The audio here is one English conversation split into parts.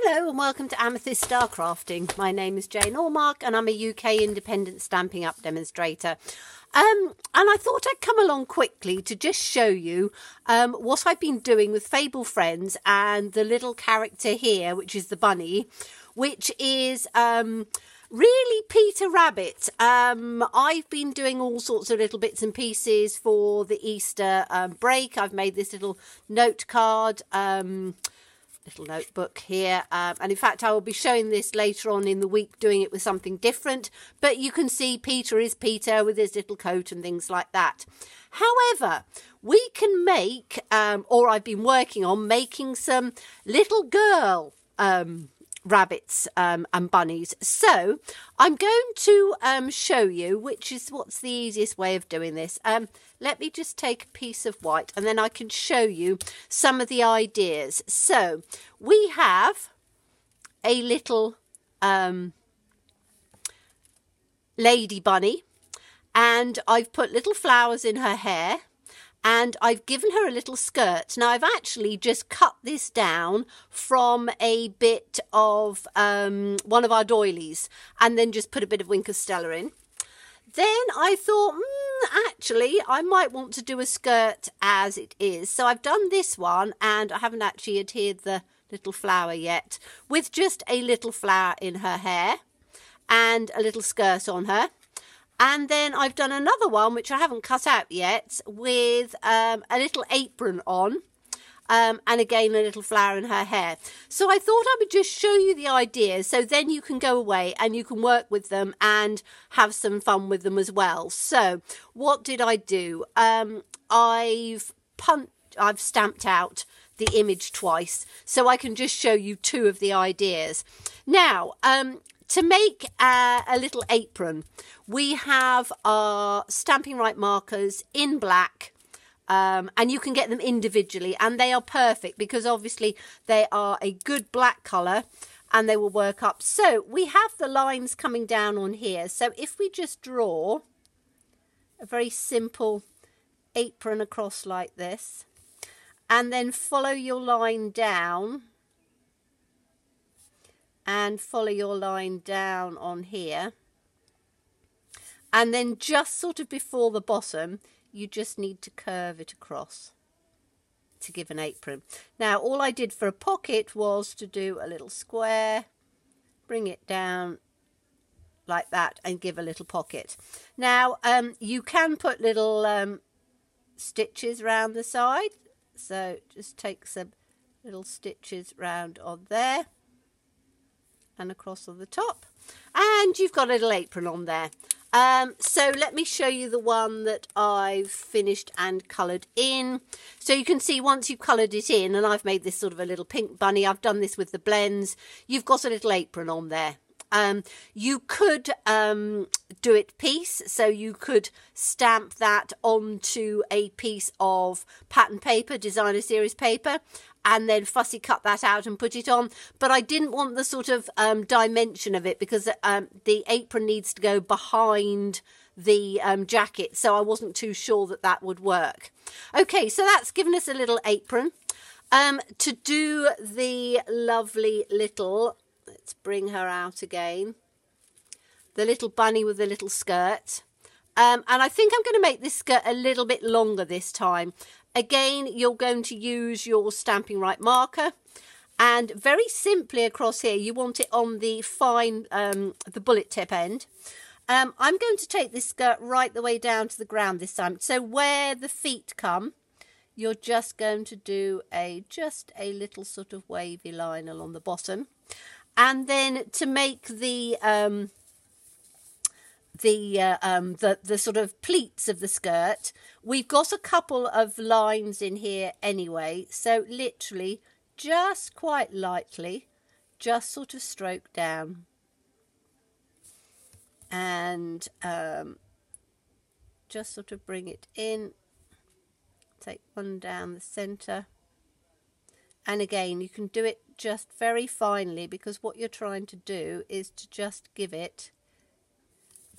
Hello and welcome to Amethyst Star Crafting. My name is Jane Allmark and I'm a UK independent Stampin' Up demonstrator. And I thought I'd come along quickly to just show you what I've been doing with Fable Friends and the little character here, which is the bunny, which is really Peter Rabbit. I've been doing all sorts of little bits and pieces for the Easter break. I've made this little note card, little notebook here, and in fact I will be showing this later on in the week, doing it with something different, but you can see Peter is Peter with his little coat and things like that. However, we can make, or I've been working on making some little girl rabbits and bunnies. So I'm going to show you what's the easiest way of doing this. Let me just take a piece of white and then I can show you some of the ideas. So we have a little lady bunny, and I've put little flowers in her hair, and I've given her a little skirt. Now, I've actually just cut this down from a bit of one of our doilies and then just put a bit of Wink of Stella in. Then I thought, actually, I might want to do a skirt as it is. So I've done this one, and I haven't actually adhered the little flower yet, with just a little flower in her hair and a little skirt on her. And then I've done another one, which I haven't cut out yet, with a little apron on, and again a little flower in her hair. So I thought I would just show you the ideas, so then you can go away and you can work with them and have some fun with them as well. So what did I do? I've stamped out the image twice, so I can just show you two of the ideas. Now, to make a little apron, we have our Stampin' Right markers in black, and you can get them individually, and they are perfect because obviously they are a good black colour and they will work up. So we have the lines coming down on here. So if we just draw a very simple apron across like this, and then follow your line down, and follow your line down on here, and then just sort of before the bottom you just need to curve it across to give an apron. Now all I did for a pocket was to do a little square, bring it down like that and give a little pocket. Now you can put little stitches around the side, so just take some little stitches round on there and across on the top, and you've got a little apron on there. So let me show you the one that I've finished and coloured in. So you can see once you've coloured it in, and I've made this sort of a little pink bunny, I've done this with the blends, you've got a little apron on there. You could do it piece, so you could stamp that onto a piece of pattern paper, designer series paper, and then fussy cut that out and put it on. But I didn't want the sort of dimension of it because the apron needs to go behind the jacket, so I wasn't too sure that that would work. Okay, so that's given us a little apron. To do the lovely little, let's bring her out again, the little bunny with the little skirt. And I think I'm going to make this skirt a little bit longer this time. Again, you're going to use your Stampin' Right marker, and very simply across here, you want it on the fine, the bullet tip end. I'm going to take this skirt right the way down to the ground this time. So where the feet come, you're just going to do just a little sort of wavy line along the bottom. And then to make the sort of pleats of the skirt, we've got a couple of lines in here anyway, so literally just quite lightly just sort of stroke down and just sort of bring it in, take one down the center, and again you can do it just very finely because what you're trying to do is to just give it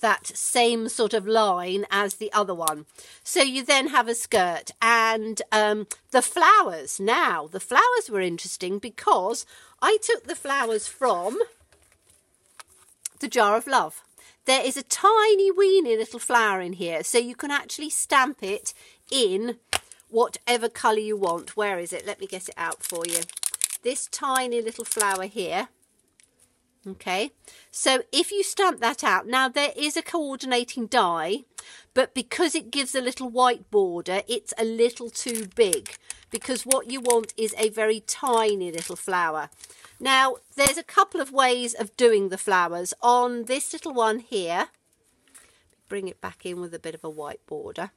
that same sort of line as the other one. So you then have a skirt. And the flowers. Now, the flowers were interesting because I took the flowers from the Jar of Love. There is a tiny weeny little flower in here, so you can actually stamp it in whatever colour you want. Where is it? Let me get it out for you. This tiny little flower here. Okay, so if you stamp that out, now there is a coordinating die, but because it gives a little white border, it's a little too big, because what you want is a very tiny little flower. Now, there's a couple of ways of doing the flowers. On this little one here, bring it back in with a bit of a white border.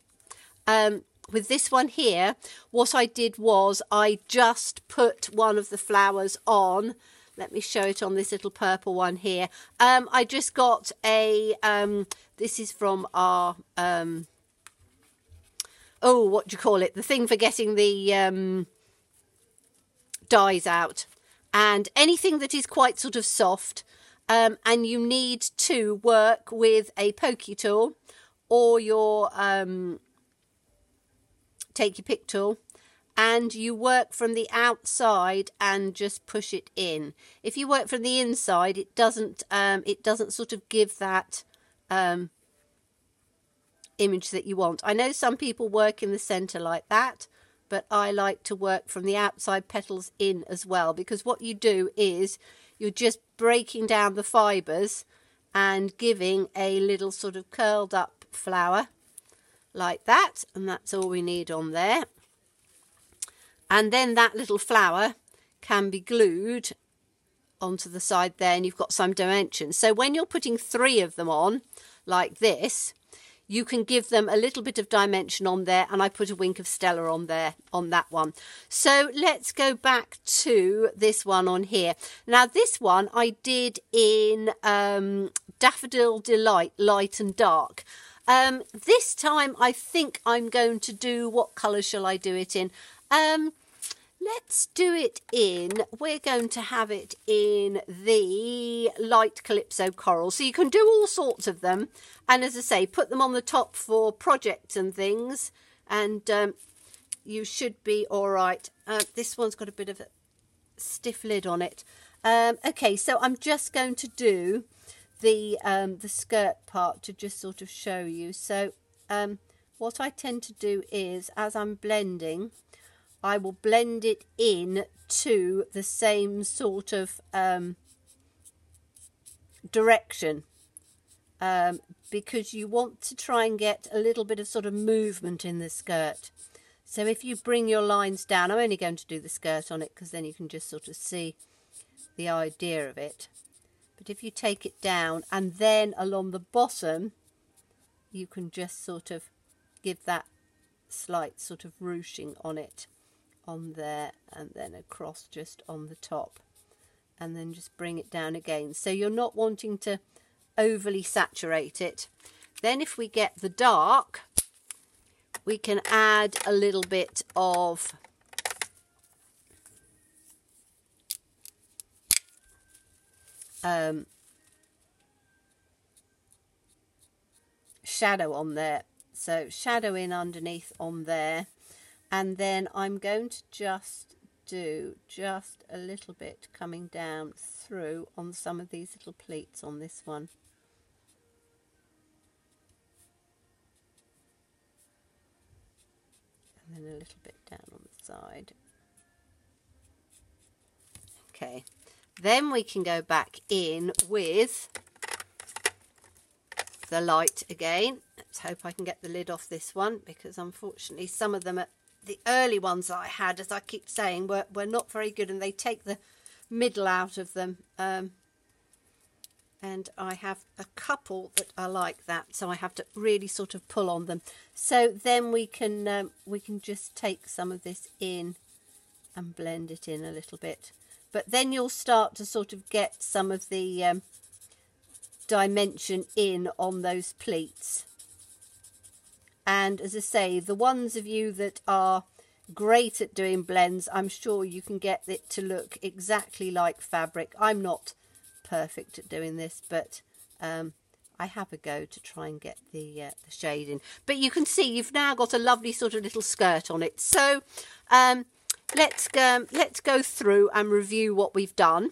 With this one here, what I did was I just put one of the flowers on. Let me show it on this little purple one here. I just got a, this is from our, oh, what do you call it? The thing for getting the dies out. And anything that is quite sort of soft, and you need to work with a pokey tool or your take your pick tool, and you work from the outside and just push it in. If you work from the inside, it doesn't sort of give that image that you want. I know some people work in the center like that, but I like to work from the outside petals in as well, because what you do is you're just breaking down the fibres and giving a little sort of curled up flower like that, and that's all we need on there. And then that little flower can be glued onto the side there, and you've got some dimension. So when you're putting 3 of them on like this, you can give them a little bit of dimension on there, and I put a wink of Stella on there on that one. So let's go back to this one on here. Now this one I did in Daffodil Delight Light and Dark. This time I think I'm going to do, what colour shall I do it in? Let's do it in, we're going to have it in the light Calypso Coral. So you can do all sorts of them. And as I say, put them on the top for projects and things. And you should be all right. This one's got a bit of a stiff lid on it. Okay, so I'm just going to do the skirt part to just sort of show you. So what I tend to do is, as I'm blending, I will blend it in to the same sort of direction, because you want to try and get a little bit of sort of movement in the skirt. So if you bring your lines down, I'm only going to do the skirt on it because then you can just sort of see the idea of it. But if you take it down and then along the bottom, you can just sort of give that slight sort of ruching on it, on there, and then across just on the top, and then just bring it down again. So you're not wanting to overly saturate it. Then if we get the dark, we can add a little bit of shadow on there. So shadow in underneath on there. And then I'm going to just do just a little bit coming down through on some of these little pleats on this one. And then a little bit down on the side. Okay, then we can go back in with the light again. Let's hope I can get the lid off this one, because unfortunately some of them are, the early ones that I had, as I keep saying, were not very good, and they take the middle out of them. And I have a couple that are like that, so I have to really sort of pull on them. So then we can just take some of this in and blend it in a little bit. But then you'll start to sort of get some of the dimension in on those pleats. And as I say, the ones of you that are great at doing blends, I'm sure you can get it to look exactly like fabric. I'm not perfect at doing this, but I I have a go to try and get the shade in. But you can see you've now got a lovely sort of little skirt on it. So let's go through and review what we've done.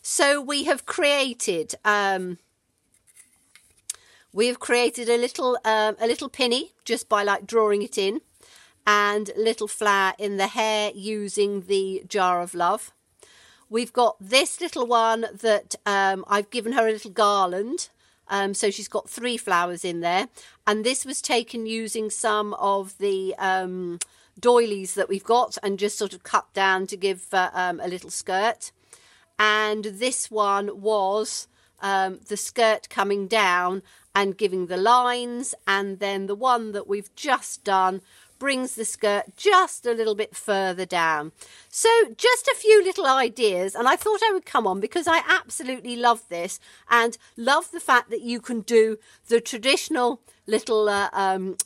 So we have created a little pinny just by like drawing it in, and little flower in the hair using the jar of love. We've got this little one that I've given her a little garland. So she's got 3 flowers in there. And this was taken using some of the doilies that we've got and just sort of cut down to give a little skirt. And this one was the skirt coming down and giving the lines. And then the one that we've just done brings the skirt just a little bit further down. So just a few little ideas, and I thought I would come on because I absolutely love this and love the fact that you can do the traditional little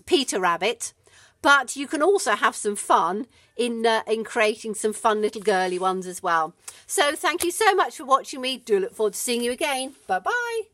Peter Rabbit, but you can also have some fun in creating some fun little girly ones as well. So thank you so much for watching me. Do look forward to seeing you again. Bye bye.